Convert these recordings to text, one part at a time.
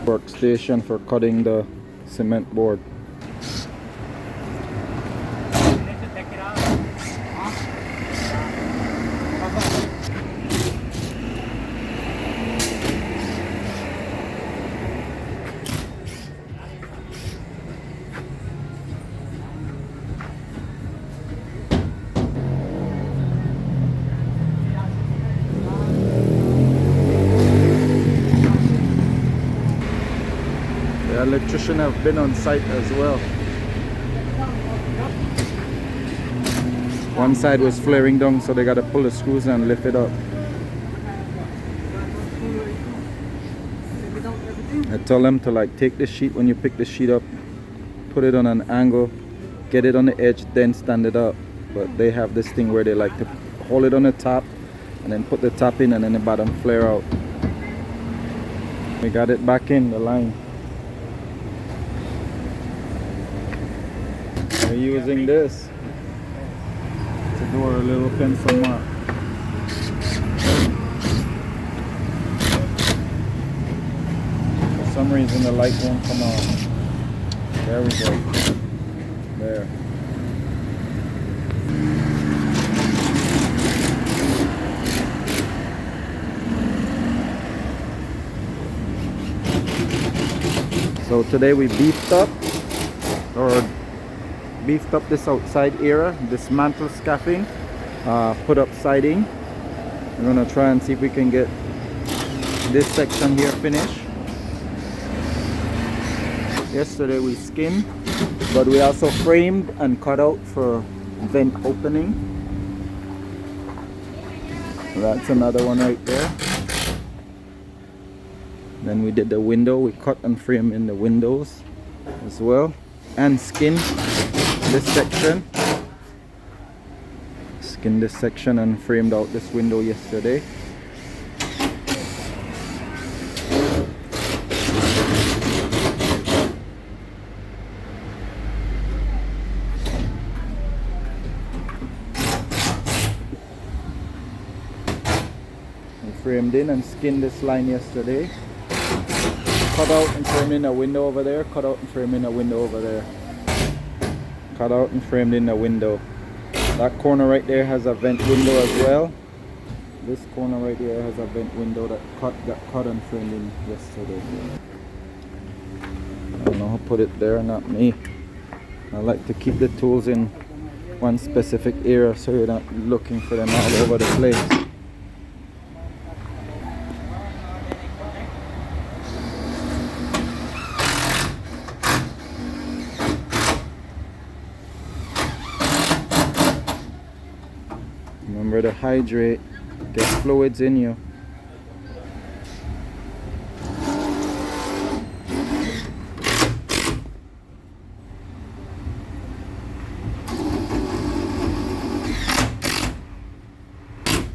workstation for cutting the cement board. The electrician have been on site as well. One side was flaring down, so they got to pull the screws and lift it up. I tell them to like take the sheet when you pick the sheet up, put it on an angle, get it on the edge, then stand it up. But they have this thing where they like to hold it on the top and then put the top in and then the bottom flare out. We got it back in the line. We're using this to do our little pencil mark. For some reason the light won't come on. There we go. There. So today we beefed up this outside area, dismantled scaffing, put up siding. We're gonna try and see if we can get this section here finished. Yesterday we skinned, but we also framed and cut out for vent opening. That's another one right there. Then we did the window. We cut and framed in the windows as well, and skinned this section. Skinned this section and framed out this window yesterday. We framed in and skinned this line yesterday. Cut out and framed in a window over there. Cut out and framed in a window over there. Cut out and framed in a window. That corner right there has a vent window as well. This corner right here has a vent window that got cut and framed in yesterday. I don't know who put it there, not me. I like to keep the tools in one specific area so you're not looking for them all over the place. Remember to hydrate, get fluids in you.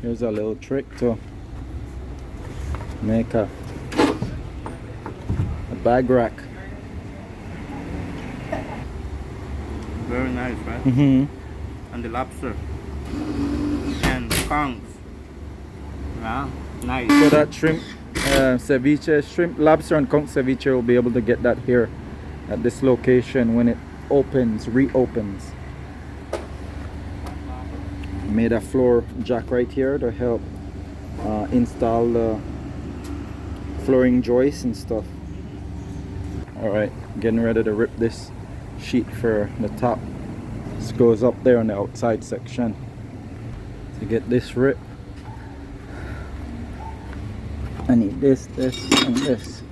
Here's a little trick to make a bag rack. Very nice, right? Mm-hmm. And the lobster. And conchs. Yeah, nice. So that shrimp ceviche, shrimp, lobster and conch ceviche will be able to get that here at this location when it reopens. Made a floor jack right here to help install the flooring joists and stuff. Alright, getting ready to rip this sheet for the top. This goes up there on the outside section. To get this rip, I need this, and this.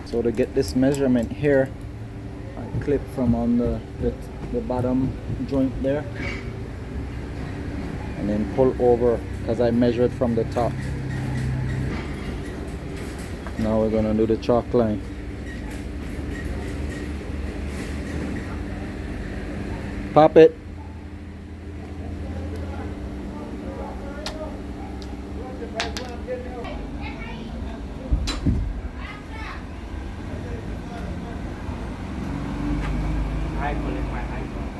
So to get this measurement here, I clip from on the bottom joint there and then pull over because I measured from the top. Now we're gonna do the chalk line. Pop it. I collect my iPhone.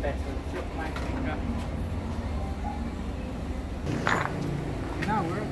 best shoot my finger. Now work.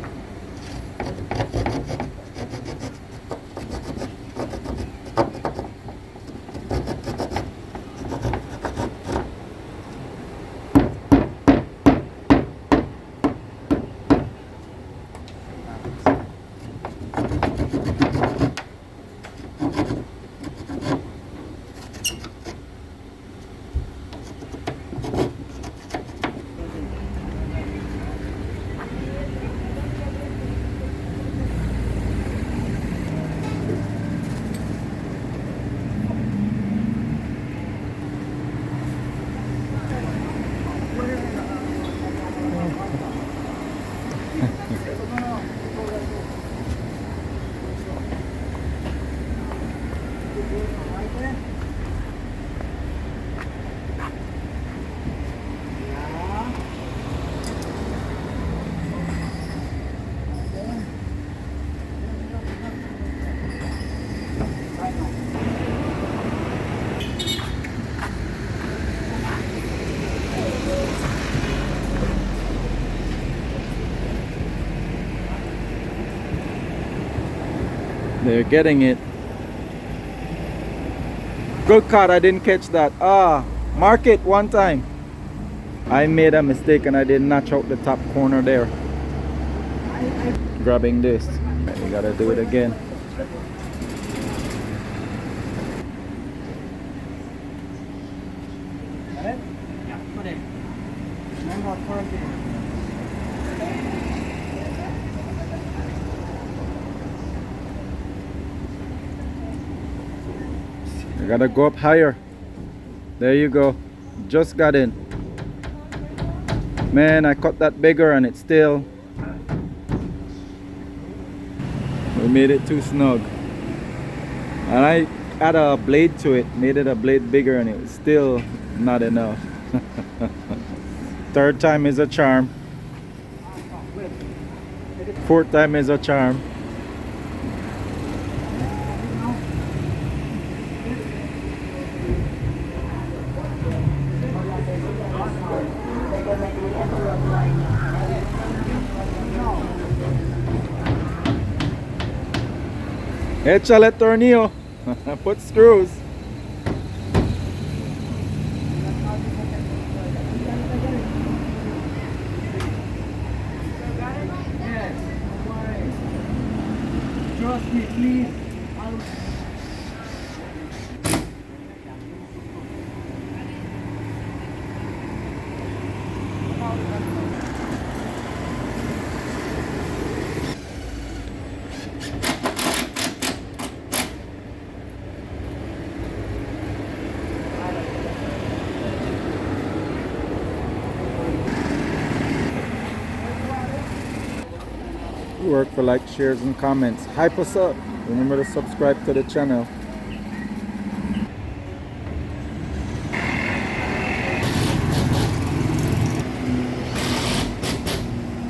They're getting it. Good cut, I didn't catch that. Mark it one time. I made a mistake and I did notch out the top corner there. Grabbing this. You gotta do it again. Yeah, put it. Remember quarantine. You gotta go up higher. There you go. Just got in. Man, I cut that bigger and it's still. We made it too snug. And I add a blade to it, made it a blade bigger, and it was still not enough. Third time is a charm. Fourth time is a charm. Échale tornillo. Put screws. Trust me, please. Work for like, shares, and comments. Hype us up. Remember to subscribe to the channel.